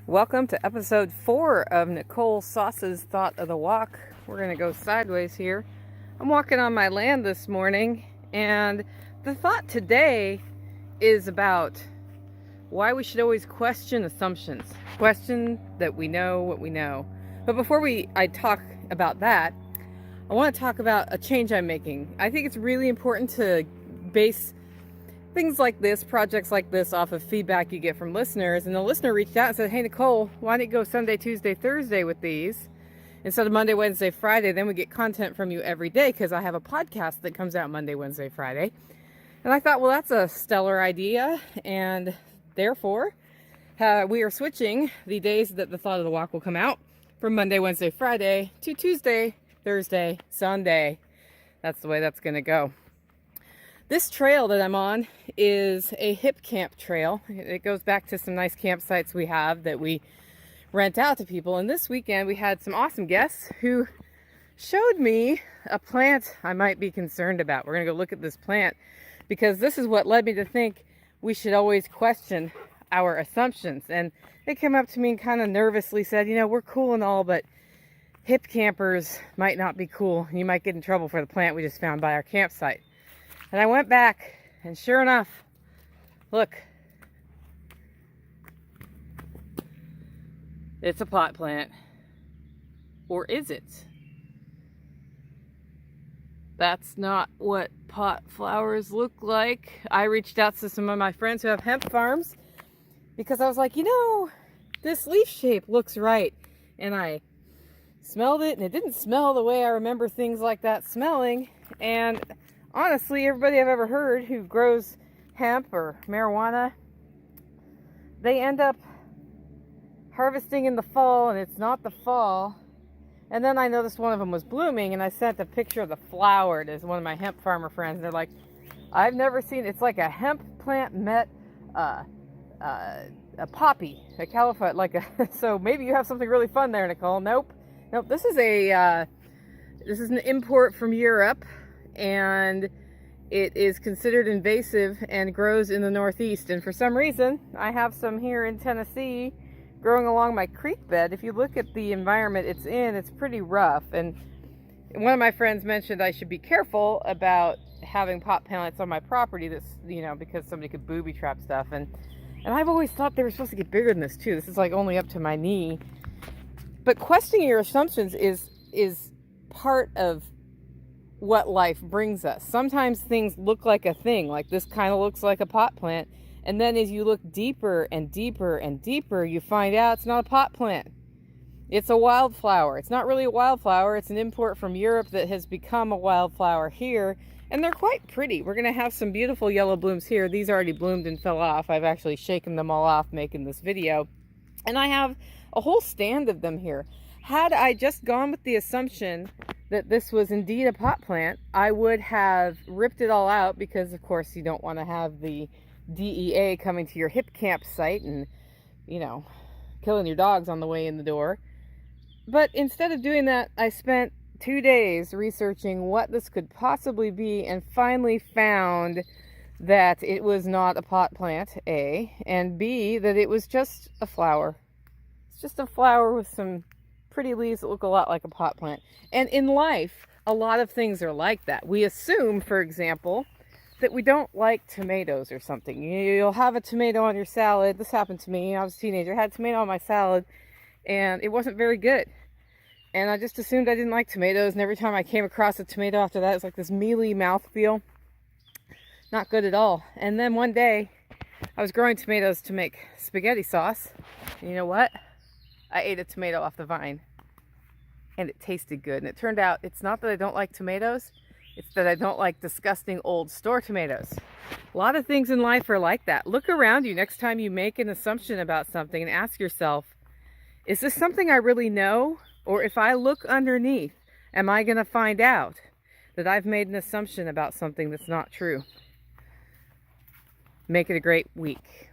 Welcome to episode 4 of Nicole Sauce's Thought of the Walk. We're going to go sideways here. I'm walking on my land this morning, and the thought today is about why we should always question assumptions. Question that we know what we know. But before I talk about that, I want to talk about a change I'm making. I think it's really important to base things like this, projects like this, off of feedback you get from listeners. And the listener reached out and said, "Hey Nicole, why don't you go Sunday, Tuesday, Thursday with these instead of Monday, Wednesday, Friday? Then we get content from you every day, because I have a podcast that comes out Monday, Wednesday, Friday." And I thought, well, that's a stellar idea, and therefore we are switching the days that the Thought of the Walk will come out from Monday, Wednesday, Friday to Tuesday, Thursday, Sunday. That's the way that's going to go. This trail that I'm on is a hip camp trail. It goes back to some nice campsites we have that we rent out to people. And this weekend we had some awesome guests who showed me a plant I might be concerned about. We're going to go look at this plant, because this is what led me to think we should always question our assumptions. And they came up to me and kind of nervously said, "You know, we're cool and all, but hip campers might not be cool. You might get in trouble for the plant we just found by our campsite." And I went back, and sure enough, look, it's a pot plant. Or is it? That's not what pot flowers look like. I reached out to some of my friends who have hemp farms, because I was like, you know, this leaf shape looks right. And I smelled it, and it didn't smell the way I remember things like that smelling. And honestly, everybody I've ever heard who grows hemp or marijuana, they end up harvesting in the fall, and it's not the fall. And then I noticed one of them was blooming, and I sent a picture of the flower to one of my hemp farmer friends. They're like, "I've never seen, it's like a hemp plant met a poppy, a caliphate, like a." So maybe you have something really fun there, Nicole. Nope. This is an import from Europe, and it is considered invasive and grows in the Northeast. And for some reason, I have some here in Tennessee growing along my creek bed. If you look at the environment it's in, it's pretty rough. And one of my friends mentioned I should be careful about having pot plants on my property, that's, you know, because somebody could booby trap stuff. And I've always thought they were supposed to get bigger than this too. This is like only up to my knee. But questioning your assumptions is part of what life brings us. Sometimes things look like a thing, like this kind of looks like a pot plant, and then as you look deeper and deeper and deeper, you find out it's not a pot plant. It's a wildflower. It's not really a wildflower. It's an import from Europe that has become a wildflower here, and they're quite pretty. We're going to have some beautiful yellow blooms here. These already bloomed and fell off. I've actually shaken them all off making this video, and I have a whole stand of them here. Had I just gone with the assumption that this was indeed a pot plant, I would have ripped it all out, because of course you don't want to have the DEA coming to your hip camp site and, you know, killing your dogs on the way in the door. But instead of doing that, I spent 2 days researching what this could possibly be, and finally found that it was not a pot plant, A, and B, that it was just a flower. It's just a flower with some pretty leaves that look a lot like a pot plant. And in life, a lot of things are like that. We assume, for example, that we don't like tomatoes or something. You'll have a tomato on your salad. This happened to me. I was a teenager. I had a tomato on my salad, and it wasn't very good. And I just assumed I didn't like tomatoes, and every time I came across a tomato after that, it's like this mealy mouthfeel. Not good at all. And then one day, I was growing tomatoes to make spaghetti sauce. And you know what? I ate a tomato off the vine, and it tasted good. And it turned out it's not that I don't like tomatoes, it's that I don't like disgusting old store tomatoes. A lot of things in life are like that. Look around you next time you make an assumption about something, and ask yourself, is this something I really know? Or if I look underneath, am I going to find out that I've made an assumption about something that's not true? Make it a great week.